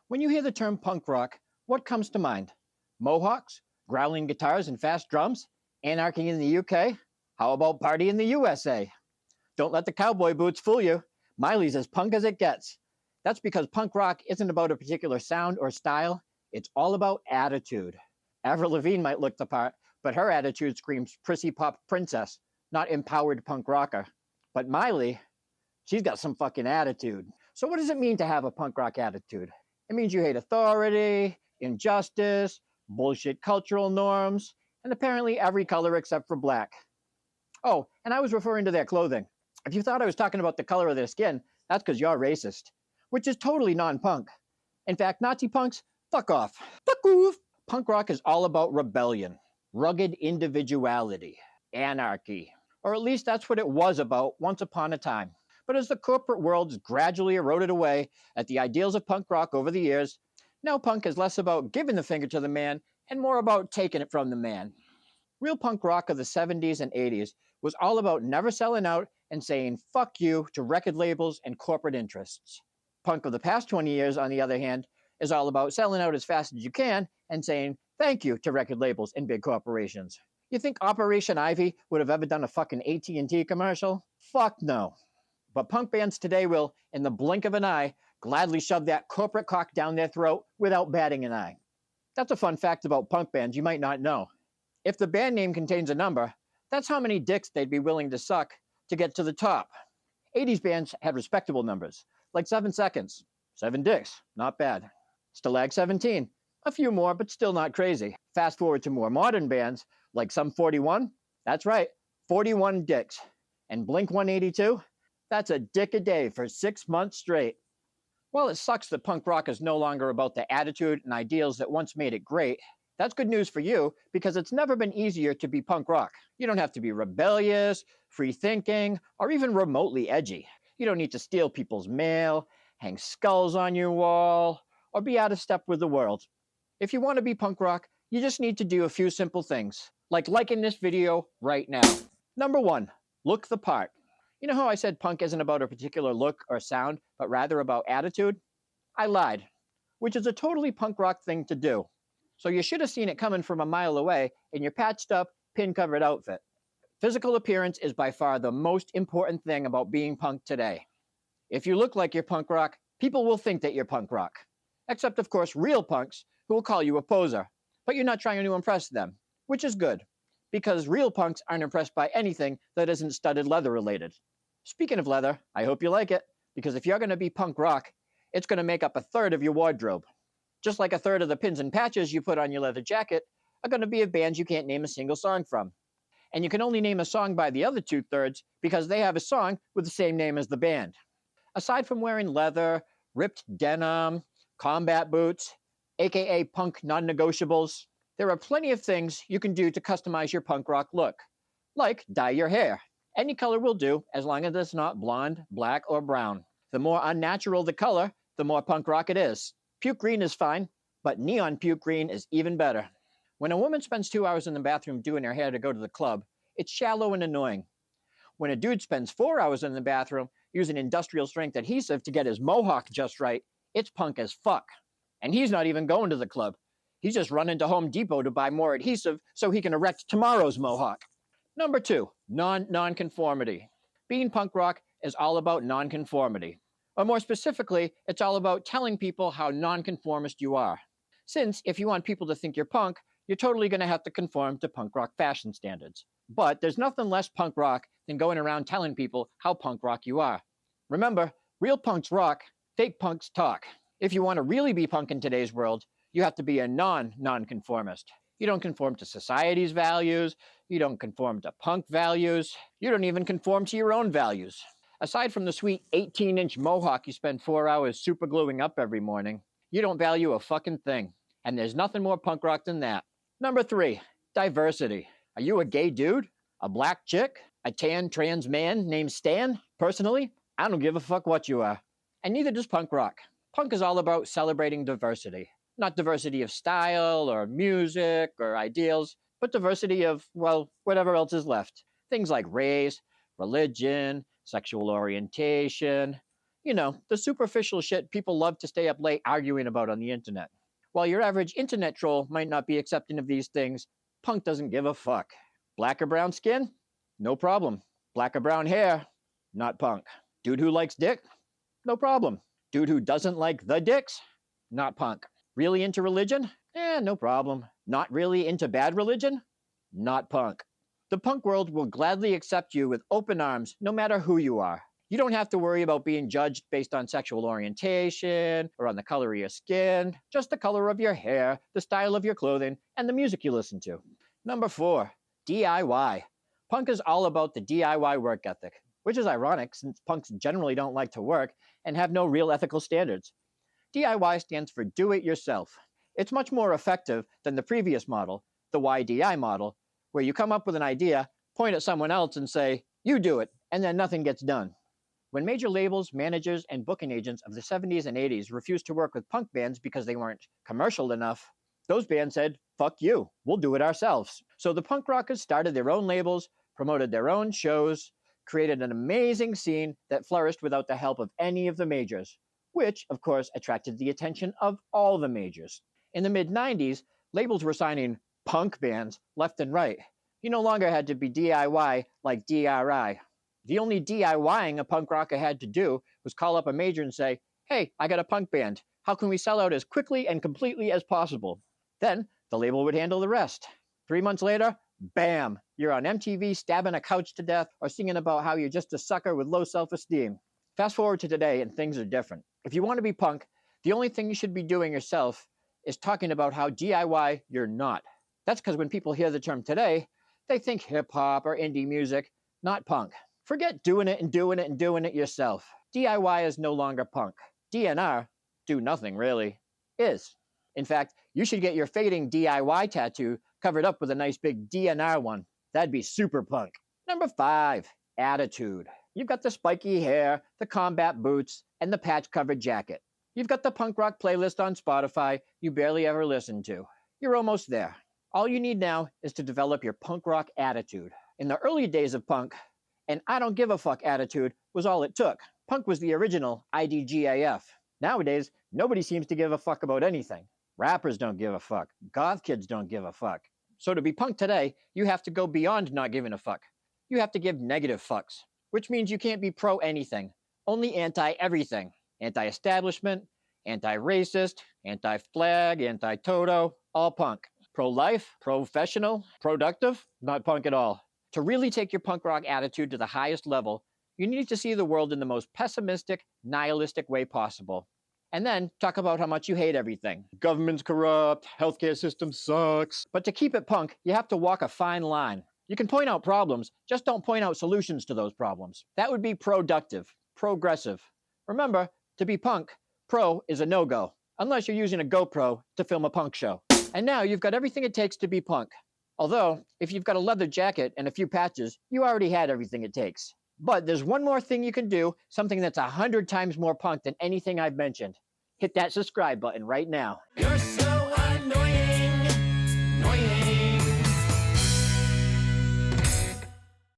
When you hear the term punk rock, what comes to mind? Mohawks, growling guitars and fast drums, anarchy in the UK? How about party in the USA? Don't let the cowboy boots fool you. Miley's as punk as it gets. That's because punk rock isn't about a particular sound or style, it's all about attitude. Avril Lavigne might look the part, but her attitude screams prissy pop princess, not empowered punk rocker. But Miley, she's got some fucking attitude. So, what does it mean to have a punk rock attitude? It means you hate authority, injustice, bullshit cultural norms, and apparently every color except for black. Oh, and I was referring to their clothing. If you thought I was talking about the color of their skin, that's because you're racist, which is totally non punk. In fact, Nazi punks, fuck off. Fuck off. Punk rock is all about rebellion, rugged individuality, anarchy. Or at least that's what it was about once upon a time. But as the corporate world has gradually eroded away at the ideals of punk rock over the years, now punk is less about giving the finger to the man and more about taking it from the man. Real punk rock of the 70s and 80s was all about never selling out and saying fuck you to record labels and corporate interests. Punk of the past 20 years, on the other hand, is all about selling out as fast as you can and saying thank you to record labels and big corporations. You think Operation Ivy would have ever done a fucking AT&T commercial? Fuck no. But punk bands today will, in the blink of an eye, gladly shove that corporate cock down their throat without batting an eye. That's a fun fact about punk bands you might not know. If the band name contains a number, that's how many dicks they'd be willing to suck to get to the top. 80s bands had respectable numbers, like 7 Seconds, 7 dicks, not bad. Stalag 17, a few more, but still not crazy. Fast forward to more modern bands, like Sum 41, that's right, 41 dicks. And Blink 182, that's a dick a day for 6 months straight. While it sucks that punk rock is no longer about the attitude and ideals that once made it great, that's good news for you because it's never been easier to be punk rock. You don't have to be rebellious, free thinking, or even remotely edgy. You don't need to steal people's mail, hang skulls on your wall, or be out of step with the world. If you want to be punk rock, you just need to do a few simple things, like liking this video right now. Number 1, look the part. You know how I said punk isn't about a particular look or sound, but rather about attitude? I lied, which is a totally punk rock thing to do. So you should have seen it coming from a mile away in your patched up, pin-covered outfit. Physical appearance is by far the most important thing about being punk today. If you look like you're punk rock, people will think that you're punk rock. Except, of course, real punks who will call you a poser. But you're not trying to impress them, which is good, because real punks aren't impressed by anything that isn't studded leather related. Speaking of leather, I hope you like it, because if you're going to be punk rock, it's going to make up a third of your wardrobe. Just like a third of the pins and patches you put on your leather jacket are going to be of bands you can't name a single song from. And you can only name a song by the other 2/3 because they have a song with the same name as the band. Aside from wearing leather, ripped denim, combat boots, aka punk non-negotiables, there are plenty of things you can do to customize your punk rock look. Like dye your hair. Any color will do, as long as it's not blonde, black, or brown. The more unnatural the color, the more punk rock it is. Puke green is fine, but neon puke green is even better. When a woman spends 2 hours in the bathroom doing her hair to go to the club, it's shallow and annoying. When a dude spends 4 hours in the bathroom using industrial strength adhesive to get his mohawk just right, it's punk as fuck. And he's not even going to the club. He's just running to Home Depot to buy more adhesive so he can erect tomorrow's mohawk. Number 2, non-conformity. Being punk rock is all about non-conformity. Or more specifically, it's all about telling people how non-conformist you are. Since if you want people to think you're punk, you're totally going to have to conform to punk rock fashion standards. But there's nothing less punk rock than going around telling people how punk rock you are. Remember, real punks rock, fake punks talk. If you want to really be punk in today's world, you have to be a non-conformist. You don't conform to society's values. You don't conform to punk values. You don't even conform to your own values. Aside from the sweet 18-inch mohawk you spend 4 hours super gluing up every morning, you don't value a fucking thing. And there's nothing more punk rock than that. Number 3, diversity. Are you a gay dude? A black chick? A tan trans man named Stan? Personally, I don't give a fuck what you are. And neither does punk rock. Punk is all about celebrating diversity. Not diversity of style or music or ideals, but diversity of, well, whatever else is left. Things like race, religion, sexual orientation, You know, the superficial shit people love to stay up late arguing about on the internet. While your average internet troll might not be accepting of these things, punk doesn't give a fuck. Black or brown skin? No problem. Black or brown hair? Not punk. Dude who likes dick? No problem. Dude who doesn't like the dicks? Not punk. Really into religion? No problem. Not really into bad religion? Not punk. The punk world will gladly accept you with open arms, no matter who you are. You don't have to worry about being judged based on sexual orientation or on the color of your skin, just the color of your hair, the style of your clothing, and the music you listen to. Number 4, DIY. Punk is all about the DIY work ethic, which is ironic since punks generally don't like to work and have no real ethical standards. DIY stands for do it yourself. It's much more effective than the previous model, the YDI model, where you come up with an idea, point at someone else and say, you do it, and then nothing gets done. When major labels, managers, and booking agents of the 70s and 80s refused to work with punk bands because they weren't commercial enough, those bands said, fuck you, we'll do it ourselves. So the punk rockers started their own labels, promoted their own shows, created an amazing scene that flourished without the help of any of the majors, which, of course, attracted the attention of all the majors. In the mid-90s, labels were signing punk bands left and right. You no longer had to be DIY like DRI. The only DIYing a punk rocker had to do was call up a major and say, hey, I got a punk band. How can we sell out as quickly and completely as possible? Then the label would handle the rest. 3 months later, bam, you're on MTV stabbing a couch to death or singing about how you're just a sucker with low self-esteem. Fast forward to today and things are different. If you want to be punk, the only thing you should be doing yourself is talking about how DIY you're not. That's because when people hear the term today, they think hip-hop or indie music, not punk. Forget doing it and doing it and doing it yourself. DIY is no longer punk. DNR, do nothing really, is. In fact, you should get your fading DIY tattoo covered up with a nice big DNR one. That'd be super punk. Number 5, attitude. You've got the spiky hair, the combat boots, and the patch-covered jacket. You've got the punk rock playlist on Spotify you barely ever listen to. You're almost there. All you need now is to develop your punk rock attitude. In the early days of punk, an I don't give a fuck attitude was all it took. Punk was the original IDGAF. Nowadays, nobody seems to give a fuck about anything. Rappers don't give a fuck. Goth kids don't give a fuck. So to be punk today, you have to go beyond not giving a fuck. You have to give negative fucks, which means you can't be pro anything, only anti-everything. Anti-establishment, anti-racist, anti-flag, anti-toto, all punk. Pro-life, professional, productive, not punk at all. To really take your punk rock attitude to the highest level, you need to see the world in the most pessimistic, nihilistic way possible. And then talk about how much you hate everything. Government's corrupt, healthcare system sucks. But to keep it punk, you have to walk a fine line. You can point out problems, just don't point out solutions to those problems. That would be productive, progressive. Remember, to be punk, pro is a no-go, unless you're using a GoPro to film a punk show. And now you've got everything it takes to be punk. Although, if you've got a leather jacket and a few patches, you already had everything it takes. But there's one more thing you can do, something that's 100 times more punk than anything I've mentioned. Hit that subscribe button right now. You're